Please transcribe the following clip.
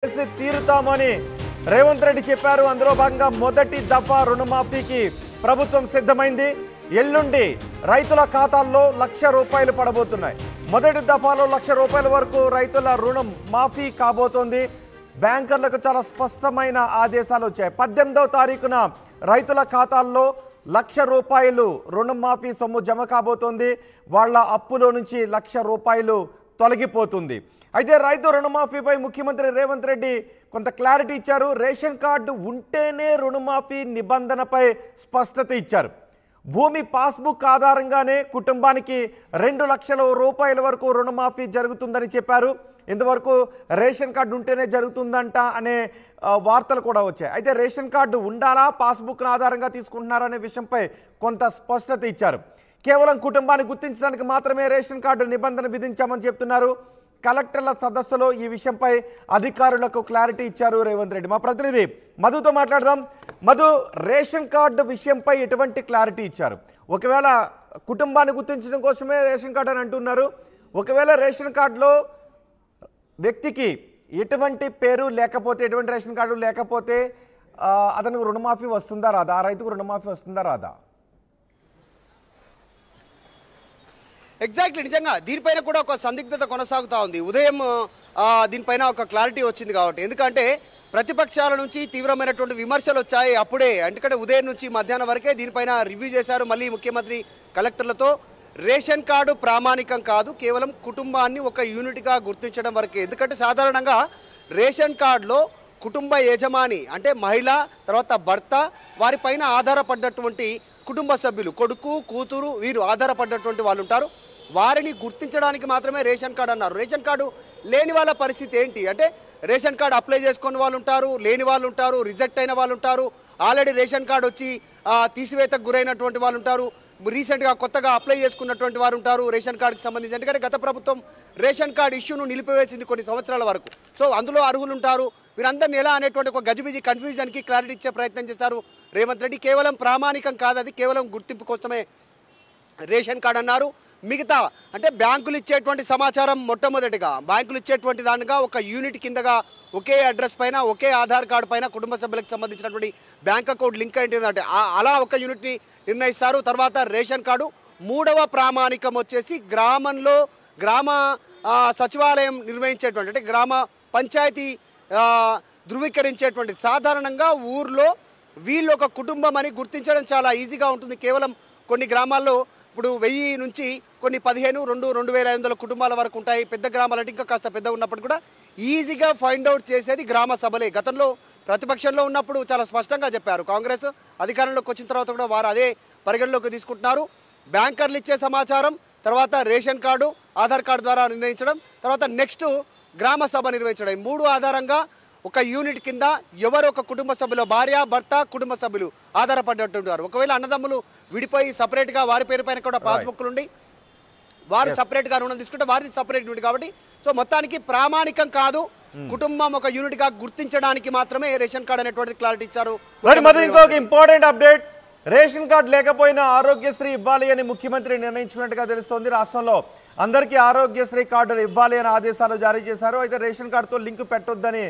తీరుతామని రేవంత్ రెడ్డి చెప్పారు. అందులో భాగంగా మొదటి దఫా రుణమాఫీకి ప్రభుత్వం సిద్ధమైంది. ఎల్లుండి రైతుల ఖాతాల్లో ₹1,00,000 పడబోతున్నాయి. మొదటి దఫాలో ₹1,00,000 వరకు రైతుల రుణం మాఫీ కాబోతోంది. బ్యాంకర్లకు చాలా స్పష్టమైన ఆదేశాలు వచ్చాయి. 18వ తారీఖున రైతుల ఖాతాల్లో ₹1,00,000 రుణమాఫీ సొమ్ము జమ కాబోతోంది. వాళ్ళ అప్పులో నుంచి ₹1,00,000 తొలగిపోతుంది. అయితే రైతు రుణమాఫీపై ముఖ్యమంత్రి రేవంత్ రెడ్డి కొంత క్లారిటీ ఇచ్చారు. రేషన్ కార్డు ఉంటేనే రుణమాఫీ నిబంధనపై స్పష్టత ఇచ్చారు. భూమి పాస్బుక్ ఆధారంగానే కుటుంబానికి ₹2,00,000 వరకు రుణమాఫీ జరుగుతుందని చెప్పారు. ఇంతవరకు రేషన్ కార్డు ఉంటేనే జరుగుతుందంట అనే వార్తలు కూడా వచ్చాయి. అయితే రేషన్ కార్డు ఉండాలా, పాస్బుక్ను ఆధారంగా తీసుకుంటున్నారనే విషయంపై కొంత స్పష్టత ఇచ్చారు. కేవలం కుటుంబాన్ని గుర్తించడానికి మాత్రమే రేషన్ కార్డు నిబంధన విధించామని చెప్తున్నారు. కలెక్టర్ల సదస్సులో ఈ విషయంపై అధికారులకు క్లారిటీ ఇచ్చారు రేవంత్ రెడ్డి. మా ప్రతినిధి మధుతో మాట్లాడదాం. మధు, రేషన్ కార్డు విషయంపై ఎటువంటి క్లారిటీ ఇచ్చారు? ఒకవేళ కుటుంబాన్ని గుర్తించడం కోసమే రేషన్ కార్డు అని అంటున్నారు. ఒకవేళ రేషన్ కార్డులో వ్యక్తికి ఎటువంటి పేరు లేకపోతే, ఎటువంటి రేషన్ కార్డు లేకపోతే అతనికి రుణమాఫీ వస్తుందా రాదా? ఆ రైతుకు రుణమాఫీ వస్తుందా రాదా? ఎగ్జాక్ట్లీ, నిజంగా దీనిపైన కూడా ఒక సందిగ్ధత కొనసాగుతూ ఉంది. ఉదయం దీనిపైన ఒక క్లారిటీ వచ్చింది కాబట్టి, ఎందుకంటే ప్రతిపక్షాల నుంచి తీవ్రమైనటువంటి విమర్శలు వచ్చాయి అప్పుడే. ఎందుకంటే ఉదయం నుంచి మధ్యాహ్నం వరకే దీనిపైన రివ్యూ చేశారు మళ్ళీ ముఖ్యమంత్రి కలెక్టర్లతో. రేషన్ కార్డు ప్రామాణికం కాదు, కేవలం కుటుంబాన్ని ఒక యూనిట్గా గుర్తించడం వరకే. ఎందుకంటే సాధారణంగా రేషన్ కార్డులో కుటుంబ యజమాని అంటే మహిళ, తర్వాత భర్త, వారిపైన ఆధారపడ్డటువంటి కుటుంబ సభ్యులు, కొడుకు, కూతురు, వీరు ఆధారపడ్డటువంటి వాళ్ళు ఉంటారు. వారిని గుర్తించడానికి మాత్రమే రేషన్ కార్డు అన్నారు. రేషన్ కార్డు లేని వాళ్ళ పరిస్థితి ఏంటి అంటే, రేషన్ కార్డు అప్లై చేసుకున్న వాళ్ళు ఉంటారు, లేని వాళ్ళు ఉంటారు, రిజెక్ట్ అయిన వాళ్ళు ఉంటారు, ఆల్రెడీ రేషన్ కార్డు వచ్చి తీసివేతకు గురైనటువంటి వాళ్ళు ఉంటారు, రీసెంట్గా కొత్తగా అప్లై చేసుకున్నటువంటి వారు ఉంటారు రేషన్ కార్డుకి సంబంధించి. ఎందుకంటే గత ప్రభుత్వం రేషన్ కార్డు ఇష్యూను నిలిపివేసింది కొన్ని సంవత్సరాల వరకు. సో అందులో అర్హులు ఉంటారు. వీరందరినీ ఎలా అనేటువంటి ఒక గజిబిజి కన్ఫ్యూజన్కి క్లారిటీ ఇచ్చే ప్రయత్నం చేశారు రేవంత్ రెడ్డి. కేవలం ప్రామాణికం కాదు, అది కేవలం గుర్తింపు కోసమే రేషన్ కార్డు అన్నారు. మిగతా అంటే బ్యాంకులు ఇచ్చేటువంటి సమాచారం, మొట్టమొదటిగా బ్యాంకులు ఇచ్చేటువంటి దానిగా ఒక యూనిట్ కిందగా ఒకే అడ్రస్ పైన, ఒకే ఆధార్ కార్డు పైన కుటుంబ సభ్యులకు సంబంధించినటువంటి బ్యాంక్ అకౌంట్ లింక్ అయిందంటే అలా ఒక యూనిట్ని నిర్ణయిస్తారు. తర్వాత రేషన్ కార్డు. మూడవ ప్రామాణికం వచ్చేసి గ్రామంలో గ్రామ సచివాలయం నిర్వహించేటువంటి, అంటే గ్రామ పంచాయతీ ధృవీకరించేటువంటి. సాధారణంగా ఊర్లో వీళ్ళు ఒక కుటుంబం అని గుర్తించడం చాలా ఈజీగా ఉంటుంది. కేవలం కొన్ని గ్రామాల్లో ఇప్పుడు 1000 నుంచి కొన్ని 15, 2,500 కుటుంబాల వరకు ఉంటాయి. పెద్ద గ్రామాలు అంటే ఇంకా కాస్త పెద్ద ఉన్నప్పుడు కూడా ఈజీగా ఫైండ్ అవుట్ చేసేది గ్రామ సభలే. గతంలో ప్రతిపక్షంలో ఉన్నప్పుడు చాలా స్పష్టంగా చెప్పారు. కాంగ్రెస్ అధికారంలోకి వచ్చిన తర్వాత కూడా వారు అదే పరిగణలోకి తీసుకుంటున్నారు. బ్యాంకర్లు ఇచ్చే సమాచారం, తర్వాత రేషన్ కార్డు, ఆధార్ కార్డు ద్వారా నిర్ణయించడం, తర్వాత నెక్స్ట్ గ్రామ సభ నిర్వహించడం. 3 ఆధారంగా ఒక యూనిట్ కింద ఎవరు ఒక కుటుంబ సభ్యులు, భార్య, భర్త, కుటుంబ సభ్యులు ఆధారపడ్డట్టుంటారు. ఒకవేళ అన్నదమ్ములు విడిపోయి సపరేట్గా వారి పేరు పైన కూడా పాస్బుక్లు ఉండి వారు సపరేట్గా రుణం తీసుకుంటే వారిది సపరేట్ యూనిట్ కాబట్టి, సో మొత్తానికి ప్రామాణికం కాదు, కుటుంబం ఒక యూనిట్గా గుర్తించడానికి మాత్రమే రేషన్ కార్డు అనేటువంటి క్లారిటీ ఇచ్చారు. ఇంకొక ఇంపార్టెంట్ అప్డేట్, రేషన్ కార్డు లేకపోయినా ఆరోగ్యశ్రీ ఇవ్వాలి అని ముఖ్యమంత్రి నిర్ణయించుకున్నట్టుగా తెలుస్తోంది. రాష్ట్రంలో అందరికీ ఆరోగ్యశ్రీ కార్డులు ఇవ్వాలి అని ఆదేశాలు జారీ చేశారు. అయితే రేషన్ కార్డుతో లింక్ పెట్టొద్దని